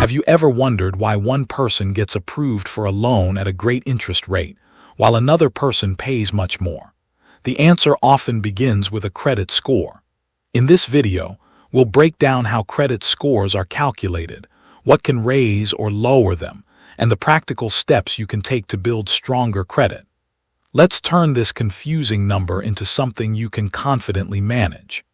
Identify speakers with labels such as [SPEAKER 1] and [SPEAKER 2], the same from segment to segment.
[SPEAKER 1] Have you ever wondered why one person gets approved for a loan at a great interest rate, while another person pays much more? The answer often begins with a credit score. In this video, we'll break down how credit scores are calculated, what can raise or lower them, and the practical steps you can take to build stronger credit. Let's turn this confusing number into something you can confidently manage.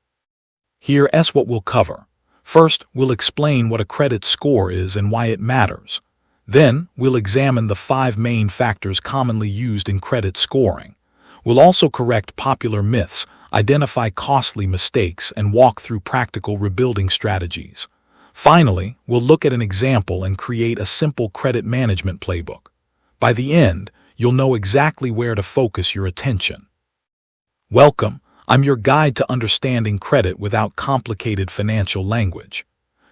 [SPEAKER 1] Here's what we'll cover. First, we'll explain what a credit score is and why it matters. Then, we'll examine the 5 main factors commonly used in credit scoring. We'll also correct popular myths, identify costly mistakes, and walk through practical rebuilding strategies. Finally, we'll look at an example and create a simple credit management playbook. By the end, you'll know exactly where to focus your attention. Welcome. I'm your guide to understanding credit without complicated financial language.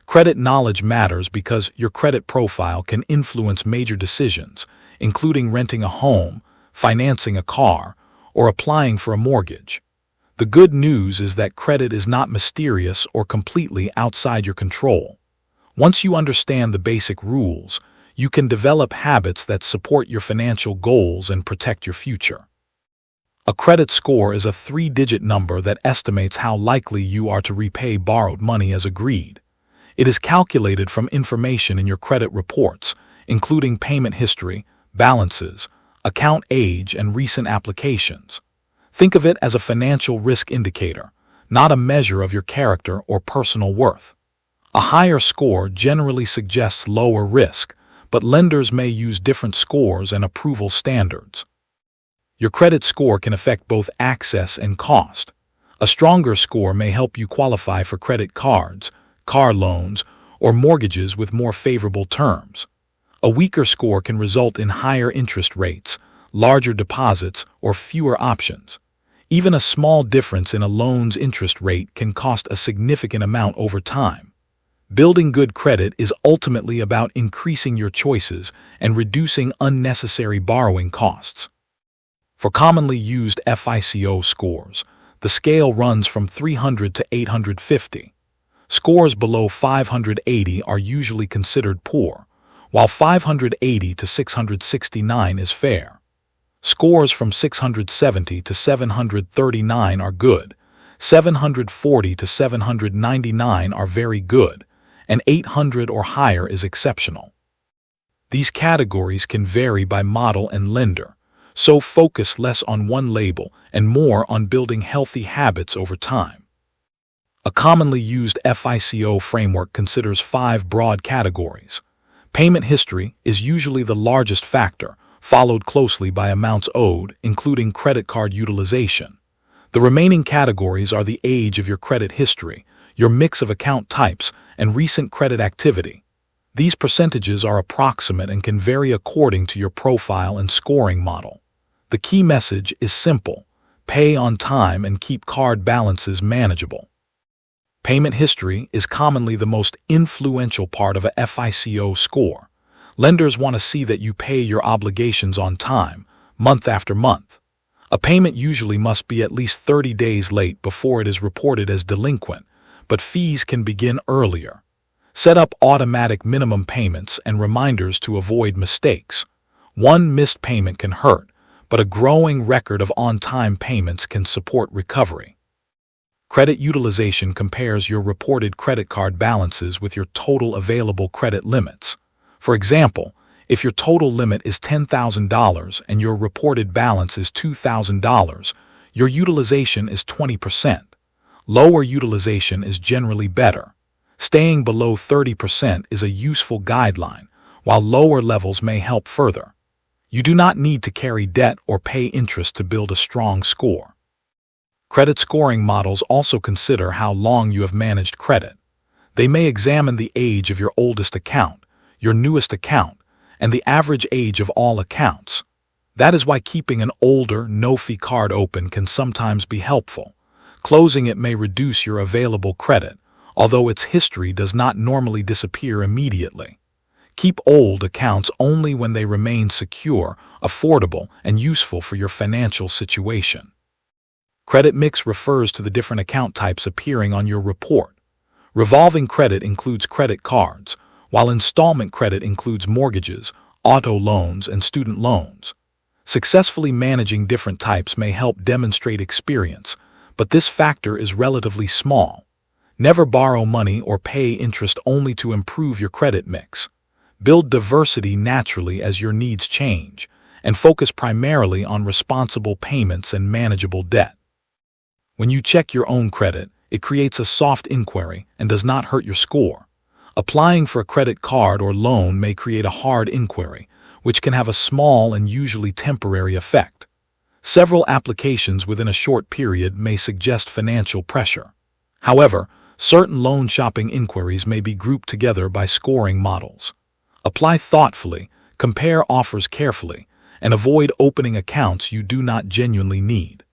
[SPEAKER 1] Credit knowledge matters because your credit profile can influence major decisions, including renting a home, financing a car, or applying for a mortgage. The good news is that credit is not mysterious or completely outside your control. Once you understand the basic rules, you can develop habits that support your financial goals and protect your future. A credit score is a 3-digit number that estimates how likely you are to repay borrowed money as agreed. It is calculated from information in your credit reports, including payment history, balances, account age, and recent applications. Think of it as a financial risk indicator, not a measure of your character or personal worth. A higher score generally suggests lower risk, but lenders may use different scores and approval standards. Your credit score can affect both access and cost. A stronger score may help you qualify for credit cards, car loans, or mortgages with more favorable terms. A weaker score can result in higher interest rates, larger deposits, or fewer options. Even a small difference in a loan's interest rate can cost a significant amount over time. Building good credit is ultimately about increasing your choices and reducing unnecessary borrowing costs. For commonly used FICO scores, the scale runs from 300 to 850. Scores below 580 are usually considered poor, while 580 to 669 is fair. Scores from 670 to 739 are good, 740 to 799 are very good, and 800 or higher is exceptional. These categories can vary by model and lender, so focus less on one label and more on building healthy habits over time. A commonly used FICO framework considers 5 broad categories. Payment history is usually the largest factor, followed closely by amounts owed, including credit card utilization. The remaining categories are the age of your credit history, your mix of account types, and recent credit activity. These percentages are approximate and can vary according to your profile and scoring model. The key message is simple: pay on time and keep card balances manageable. Payment history is commonly the most influential part of a FICO score. Lenders want to see that you pay your obligations on time, month after month. A payment usually must be at least 30 days late before it is reported as delinquent, but fees can begin earlier. Set up automatic minimum payments and reminders to avoid mistakes. One missed payment can hurt, but a growing record of on-time payments can support recovery. Credit utilization compares your reported credit card balances with your total available credit limits. For example, if your total limit is $10,000 and your reported balance is $2,000, your utilization is 20%. Lower utilization is generally better. Staying below 30% is a useful guideline, while lower levels may help further. You do not need to carry debt or pay interest to build a strong score. Credit scoring models also consider how long you have managed credit. They may examine the age of your oldest account, your newest account, and the average age of all accounts. That is why keeping an older, no-fee card open can sometimes be helpful. Closing it may reduce your available credit, although its history does not normally disappear immediately. Keep old accounts only when they remain secure, affordable, and useful for your financial situation. Credit mix refers to the different account types appearing on your report. Revolving credit includes credit cards, while installment credit includes mortgages, auto loans, and student loans. Successfully managing different types may help demonstrate experience, but this factor is relatively small. Never borrow money or pay interest only to improve your credit mix. Build diversity naturally as your needs change, and focus primarily on responsible payments and manageable debt. When you check your own credit, it creates a soft inquiry and does not hurt your score. Applying for a credit card or loan may create a hard inquiry, which can have a small and usually temporary effect. Several applications within a short period may suggest financial pressure. However, certain loan shopping inquiries may be grouped together by scoring models. Apply thoughtfully, compare offers carefully, and avoid opening accounts you do not genuinely need.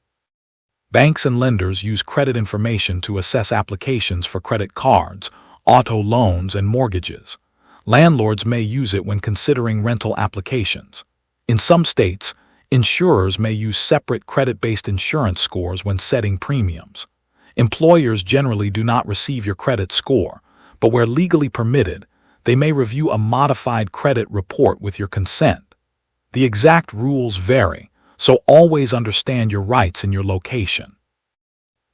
[SPEAKER 1] Banks and lenders use credit information to assess applications for credit cards, auto loans, and mortgages. Landlords may use it when considering rental applications. In some states, insurers may use separate credit-based insurance scores when setting premiums. Employers generally do not receive your credit score, but where legally permitted, they may review a modified credit report with your consent. The exact rules vary, so always understand your rights and your location.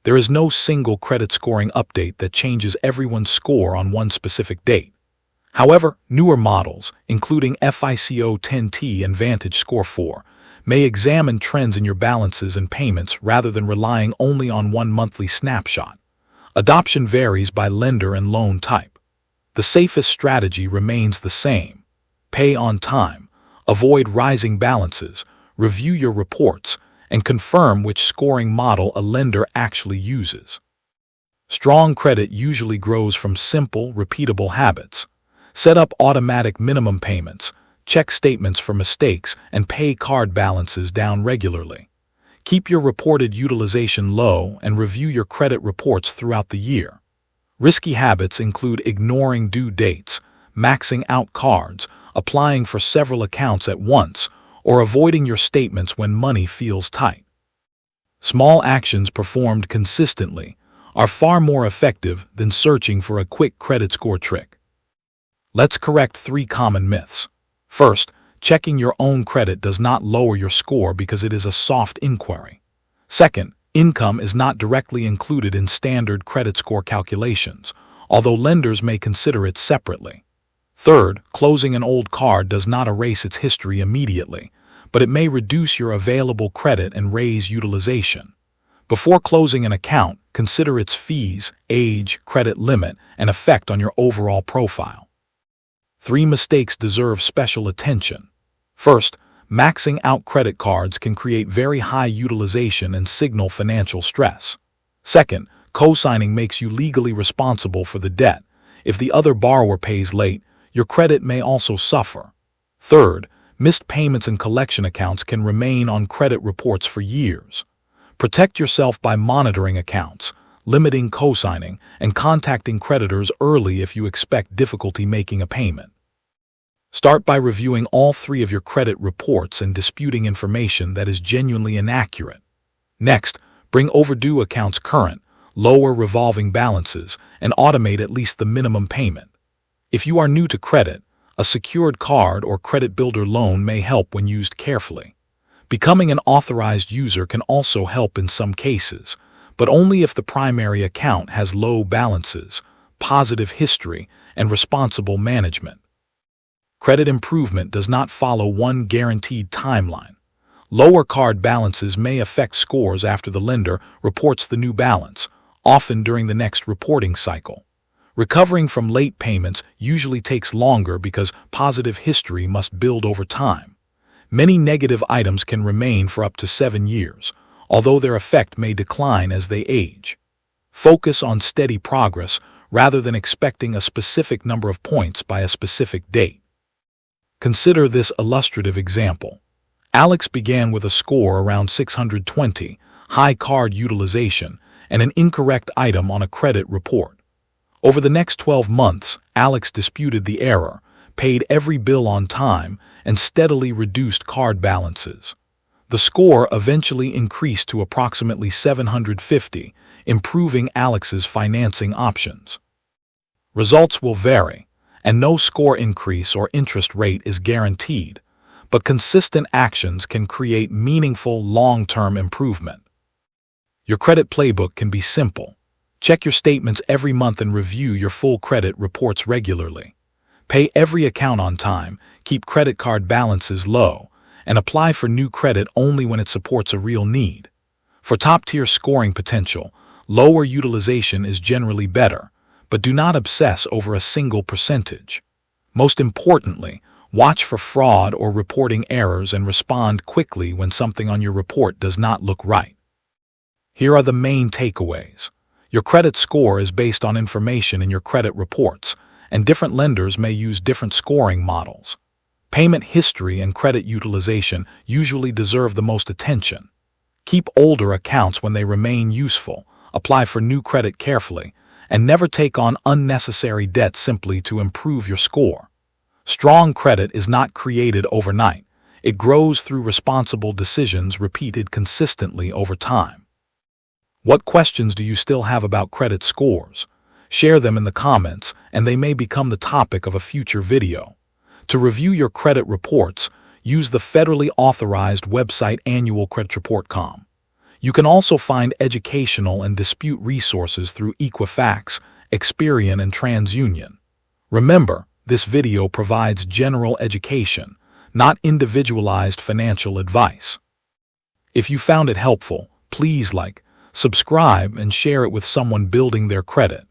[SPEAKER 1] There is no single credit scoring update that changes everyone's score on one specific date. However, newer models, including FICO 10T and Vantage Score 4, may examine trends in your balances and payments rather than relying only on one monthly snapshot. Adoption varies by lender and loan type. The safest strategy remains the same. Pay on time, avoid rising balances, review your reports, and confirm which scoring model a lender actually uses. Strong credit usually grows from simple, repeatable habits. Set up automatic minimum payments, check statements for mistakes, and pay card balances down regularly. Keep your reported utilization low and review your credit reports throughout the year. Risky habits include ignoring due dates, maxing out cards, applying for several accounts at once, or avoiding your statements when money feels tight. Small actions performed consistently are far more effective than searching for a quick credit score trick. Let's correct 3 common myths. First, checking your own credit does not lower your score because it is a soft inquiry. Second, income is not directly included in standard credit score calculations, although lenders may consider it separately. Third, closing an old card does not erase its history immediately, but it may reduce your available credit and raise utilization. Before closing an account, consider its fees, age, credit limit, and effect on your overall profile. 3 mistakes deserve special attention. First, maxing out credit cards can create very high utilization and signal financial stress. Second, co-signing makes you legally responsible for the debt. If the other borrower pays late, your credit may also suffer. Third, missed payments and collection accounts can remain on credit reports for years. Protect yourself by monitoring accounts, limiting co-signing, and contacting creditors early if you expect difficulty making a payment. Start by reviewing all 3 of your credit reports and disputing information that is genuinely inaccurate. Next, bring overdue accounts current, lower revolving balances, and automate at least the minimum payment. If you are new to credit, a secured card or credit builder loan may help when used carefully. Becoming an authorized user can also help in some cases, but only if the primary account has low balances, positive history, and responsible management. Credit improvement does not follow one guaranteed timeline. Lower card balances may affect scores after the lender reports the new balance, often during the next reporting cycle. Recovering from late payments usually takes longer because positive history must build over time. Many negative items can remain for up to 7 years, although their effect may decline as they age. Focus on steady progress rather than expecting a specific number of points by a specific date. Consider this illustrative example. Alex began with a score around 620, high card utilization, and an incorrect item on a credit report. Over the next 12 months, Alex disputed the error, paid every bill on time, and steadily reduced card balances. The score eventually increased to approximately 750, improving Alex's financing options. Results will vary. and no score increase or interest rate is guaranteed, but consistent actions can create meaningful long-term improvement. Your credit playbook can be simple. Check your statements every month and review your full credit reports regularly. Pay every account on time, keep credit card balances low, and apply for new credit only when it supports a real need. For top-tier scoring potential, lower utilization is generally better, but do not obsess over a single percentage. Most importantly, watch for fraud or reporting errors and respond quickly when something on your report does not look right. Here are the main takeaways. Your credit score is based on information in your credit reports, and different lenders may use different scoring models. Payment history and credit utilization usually deserve the most attention. Keep older accounts when they remain useful, apply for new credit carefully, and never take on unnecessary debt simply to improve your score. Strong credit is not created overnight. It grows through responsible decisions repeated consistently over time. What questions do you still have about credit scores? Share them in the comments, and they may become the topic of a future video. To review your credit reports, use the federally authorized website annualcreditreport.com. You can also find educational and dispute resources through Equifax, Experian, and TransUnion. Remember, this video provides general education, not individualized financial advice. If you found it helpful, please like, subscribe, and share it with someone building their credit.